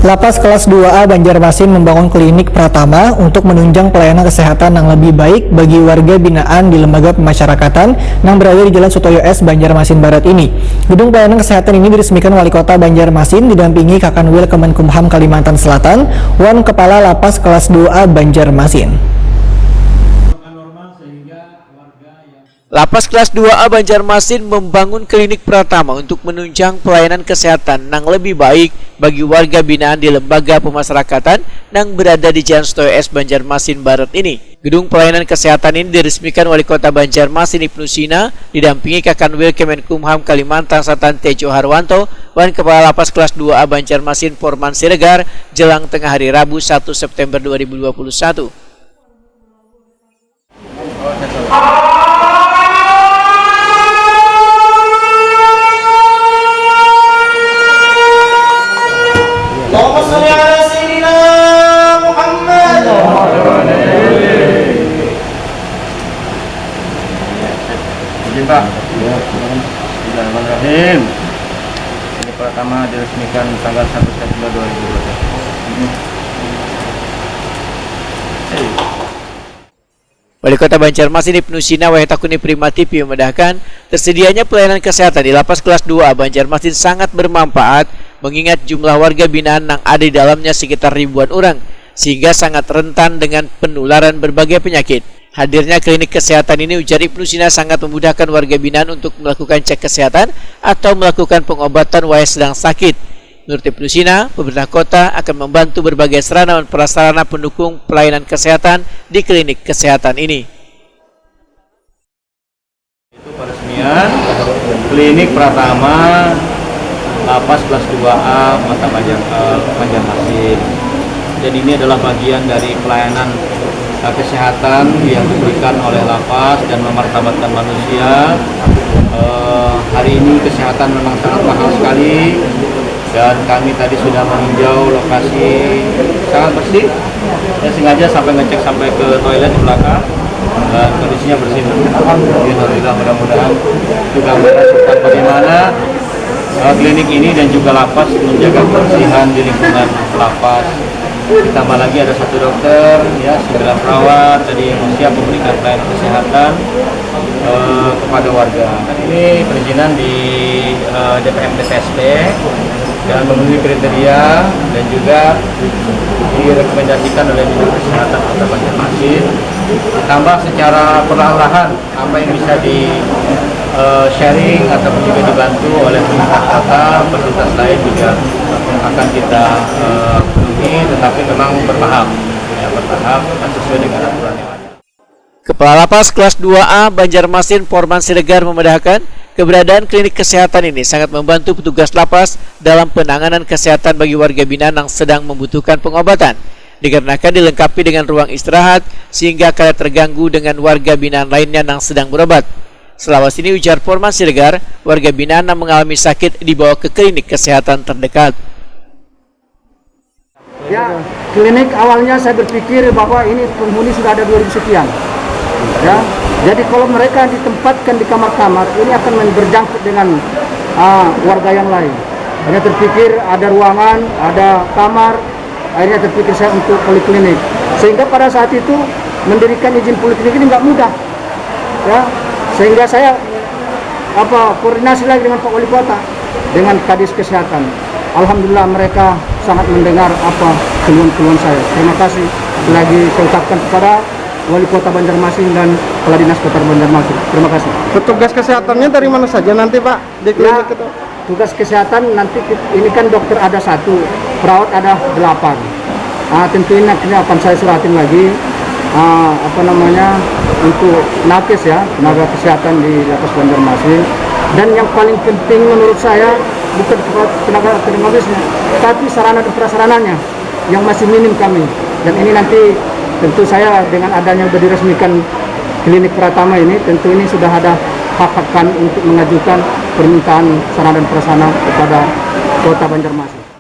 Lapas kelas 2A Banjarmasin membangun klinik Pratama untuk menunjang pelayanan kesehatan yang lebih baik bagi warga binaan di lembaga pemasyarakatan yang berada di Jalan Sutoyo S, Banjarmasin Barat ini. Gedung pelayanan kesehatan ini diresmikan Wali Kota Banjarmasin didampingi Kakanwil Kemenkumham Kalimantan Selatan, Wan Kepala Lapas kelas 2A Banjarmasin. Lapas kelas 2A Banjarmasin membangun klinik Pratama untuk menunjang pelayanan kesehatan yang lebih baik bagi warga binaan di lembaga pemasyarakatan yang berada di Jalan Sutoyo S, Banjarmasin Barat ini. Gedung pelayanan kesehatan ini diresmikan Wali Kota Banjarmasin Ibnu Sina didampingi Kakanwil Kemenkumham Kalimantan Selatan Tejo Harwanto, Wan Kepala Lapas kelas 2A Banjarmasin Porman Siregar, jelang tengah hari Rabu 1 September 2021. Pak, Bismillahirrahmanirrahim. Ini pertama diresmikan tanggal 1 September 2020. Wali Kota Banjarmasin Ibnu Sina Wahetakuni Prima TV memedahkan tersedianya pelayanan kesehatan di Lapas kelas 2A Banjarmasin sangat bermanfaat mengingat jumlah warga binaan yang ada di dalamnya sekitar ribuan orang sehingga sangat rentan dengan penularan berbagai penyakit. Hadirnya klinik kesehatan ini, ujar Ibnu Sina, sangat memudahkan warga binaan untuk melakukan cek kesehatan atau melakukan pengobatan wae sedang sakit. Menurut Ibnu Sina, pemerintah kota akan membantu berbagai sarana dan prasarana pendukung pelayanan kesehatan di klinik kesehatan ini. Itu peresmian klinik Pratama Lapas kelas 2A Banjarmasin. Dan ini adalah bagian dari pelayanan kesehatan yang diberikan oleh lapas dan memartabatkan manusia. Hari ini kesehatan memang sangat mahal sekali dan kami tadi sudah meninjau lokasi sangat bersih. Saya sengaja sampai ngecek sampai ke toilet di belakang dan kondisinya bersih. Alhamdulillah, mudah-mudahan juga merasakan bagaimana klinik ini dan juga lapas menjaga kebersihan di lingkungan lapas. Ditambah lagi ada 1 dokter, ya, 9 perawat tadi yang siap memberikan pelayanan kesehatan kepada warga. Ini perizinan di DPM-DPSP dan memenuhi kriteria dan juga direkomendasikan oleh Dinas Kesehatan Kota Banjarmasin. Ditambah secara perlahan-lahan apa yang bisa di sharing ataupun juga dibantu oleh pemerintah kota, fasilitas lain juga akan kita penuhi, tetapi memang bertahap, sesuai dengan aturan yang ada. Kepala Lapas kelas 2A Banjarmasin Porman Siregar memedahkan keberadaan klinik kesehatan ini sangat membantu petugas lapas dalam penanganan kesehatan bagi warga binaan yang sedang membutuhkan pengobatan, dikarenakan dilengkapi dengan ruang istirahat sehingga kada terganggu dengan warga binaan lainnya yang sedang berobat. Selawas ini, ujar Porman Siregar, warga binaan yang mengalami sakit dibawa ke klinik kesehatan terdekat. Ya, klinik awalnya saya berpikir bahwa ini penghuni sudah ada 2000 sekian. Ya, jadi kalau mereka ditempatkan di kamar-kamar, ini akan berjangkut dengan warga yang lain. Hanya terpikir ada ruangan, ada kamar, akhirnya terpikir saya untuk poliklinik. Sehingga pada saat itu mendirikan izin poliklinik ini nggak mudah. Ya, sehingga saya koordinasi lagi dengan Pak Wali Kota, dengan Kadis Kesehatan. Alhamdulillah mereka sangat mendengar apa keluhan-keluhan saya. Terima kasih lagi saya ucapkan kepada Wali Kota Banjarmasin dan Kepala Dinas Kota Banjarmasin. Terima kasih. Petugas kesehatannya dari mana saja nanti Pak di klinik itu? Tugas kesehatan nanti ini kan dokter ada 1, perawat ada 8. Tentu ini akan saya suratin lagi untuk nakes, ya, tenaga kesehatan di Lapas Banjarmasin. Dan yang paling penting menurut saya bukan tenaga medisnya, tapi sarana dan prasarananya yang masih minim kami. Dan ini nanti tentu saya dengan adanya sudah diresmikan klinik Pratama ini, tentu ini sudah ada hak-hakan untuk mengajukan permintaan sarana dan prasarana kepada Kota Banjarmasin.